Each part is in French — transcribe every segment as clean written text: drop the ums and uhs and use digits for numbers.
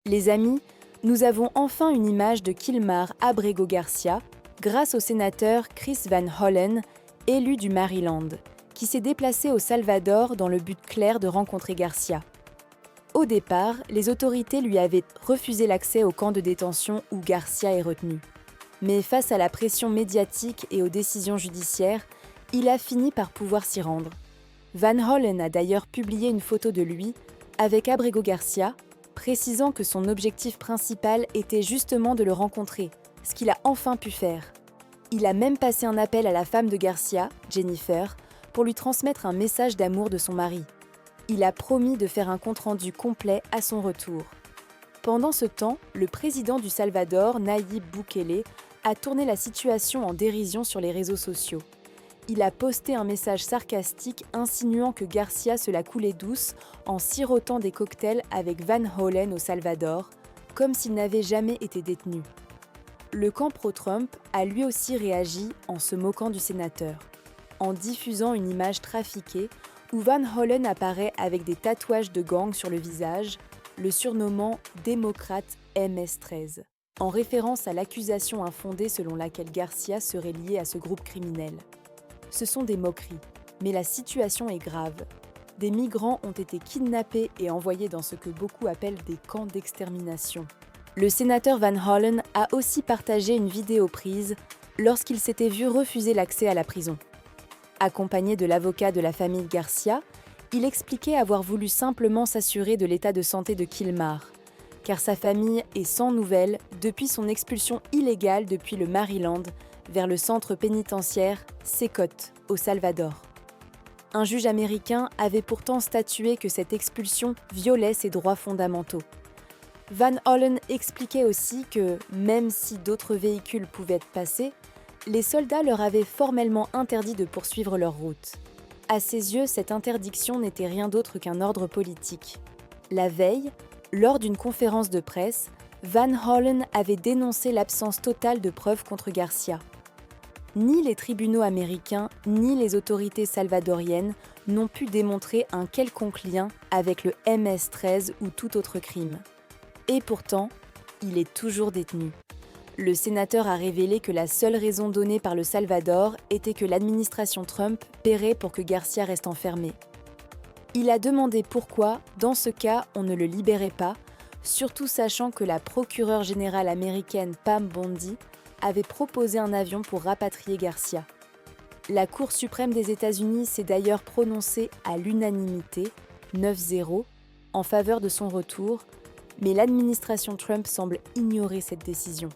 Les amis, nous avons enfin une image de Kilmar Abrego Garcia grâce au sénateur Chris Van Hollen, élu du Maryland, qui s'est déplacé au Salvador dans le but clair de rencontrer Garcia. Au départ, les autorités lui avaient refusé l'accès au camp de détention où Garcia est retenu. Mais face à la pression médiatique et aux décisions judiciaires, il a fini par pouvoir s'y rendre. Van Hollen a d'ailleurs publié une photo de lui avec Abrego Garcia, précisant que son objectif principal était justement de le rencontrer, ce qu'il a enfin pu faire. Il a même passé un appel à la femme de Garcia, Jennifer, pour lui transmettre un message d'amour de son mari. Il a promis de faire un compte-rendu complet à son retour. Pendant ce temps, le président du Salvador, Nayib Bukele, a tourné la situation en dérision sur les réseaux sociaux. Il a posté un message sarcastique insinuant que Garcia se la coulait douce en sirotant des cocktails avec Van Hollen au Salvador, comme s'il n'avait jamais été détenu. Le camp pro-Trump a lui aussi réagi en se moquant du sénateur, en diffusant une image trafiquée où Van Hollen apparaît avec des tatouages de gang sur le visage, le surnommant « démocrate MS-13 », en référence à l'accusation infondée selon laquelle Garcia serait lié à ce groupe criminel. Ce sont des moqueries, mais la situation est grave. Des migrants ont été kidnappés et envoyés dans ce que beaucoup appellent des camps d'extermination. Le sénateur Van Hollen a aussi partagé une vidéo prise lorsqu'il s'était vu refuser l'accès à la prison. Accompagné de l'avocat de la famille Garcia, il expliquait avoir voulu simplement s'assurer de l'état de santé de Kilmar, car sa famille est sans nouvelles depuis son expulsion illégale depuis le Maryland vers le centre pénitentiaire Secot, au Salvador. Un juge américain avait pourtant statué que cette expulsion violait ses droits fondamentaux. Van Hollen expliquait aussi que, même si d'autres véhicules pouvaient passer, les soldats leur avaient formellement interdit de poursuivre leur route. À ses yeux, cette interdiction n'était rien d'autre qu'un ordre politique. La veille, lors d'une conférence de presse, Van Hollen avait dénoncé l'absence totale de preuves contre Garcia. Ni les tribunaux américains, ni les autorités salvadoriennes n'ont pu démontrer un quelconque lien avec le MS-13 ou tout autre crime. Et pourtant, il est toujours détenu. Le sénateur a révélé que la seule raison donnée par le Salvador était que l'administration Trump paierait pour que Garcia reste enfermé. Il a demandé pourquoi, dans ce cas, on ne le libérait pas, surtout sachant que la procureure générale américaine Pam Bondi avait proposé un avion pour rapatrier Garcia. La Cour suprême des États-Unis s'est d'ailleurs prononcée à l'unanimité, 9-0, en faveur de son retour, mais l'administration Trump semble ignorer cette décision.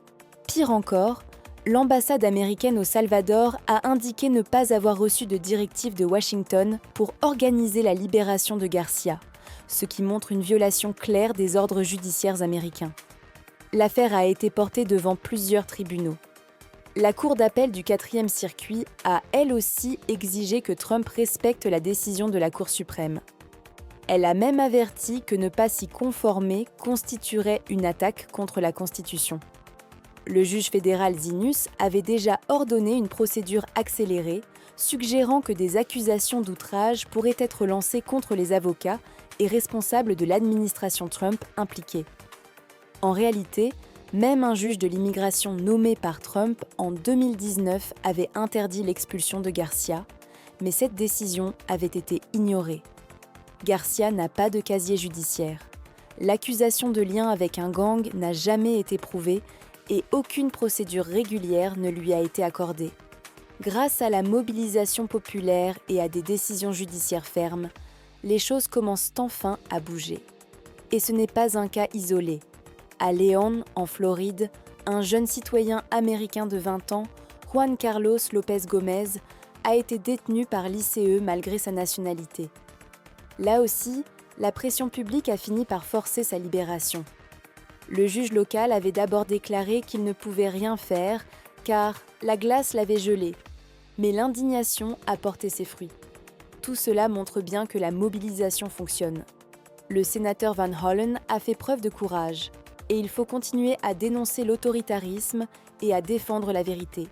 Pire encore, l'ambassade américaine au Salvador a indiqué ne pas avoir reçu de directive de Washington pour organiser la libération de Garcia, ce qui montre une violation claire des ordres judiciaires américains. L'affaire a été portée devant plusieurs tribunaux. La Cour d'appel du 4e circuit a elle aussi exigé que Trump respecte la décision de la Cour suprême. Elle a même averti que ne pas s'y conformer constituerait une attaque contre la Constitution. Le juge fédéral Zinus avait déjà ordonné une procédure accélérée, suggérant que des accusations d'outrage pourraient être lancées contre les avocats et responsables de l'administration Trump impliquée. En réalité, même un juge de l'immigration nommé par Trump en 2019 avait interdit l'expulsion de Garcia, mais cette décision avait été ignorée. Garcia n'a pas de casier judiciaire. L'accusation de lien avec un gang n'a jamais été prouvée et aucune procédure régulière ne lui a été accordée. Grâce à la mobilisation populaire et à des décisions judiciaires fermes, les choses commencent enfin à bouger. Et ce n'est pas un cas isolé. À León, en Floride, un jeune citoyen américain de 20 ans, Juan Carlos López Gómez, a été détenu par l'ICE malgré sa nationalité. Là aussi, la pression publique a fini par forcer sa libération. Le juge local avait d'abord déclaré qu'il ne pouvait rien faire car la glace l'avait gelé. Mais l'indignation a porté ses fruits. Tout cela montre bien que la mobilisation fonctionne. Le sénateur Van Hollen a fait preuve de courage et il faut continuer à dénoncer l'autoritarisme et à défendre la vérité.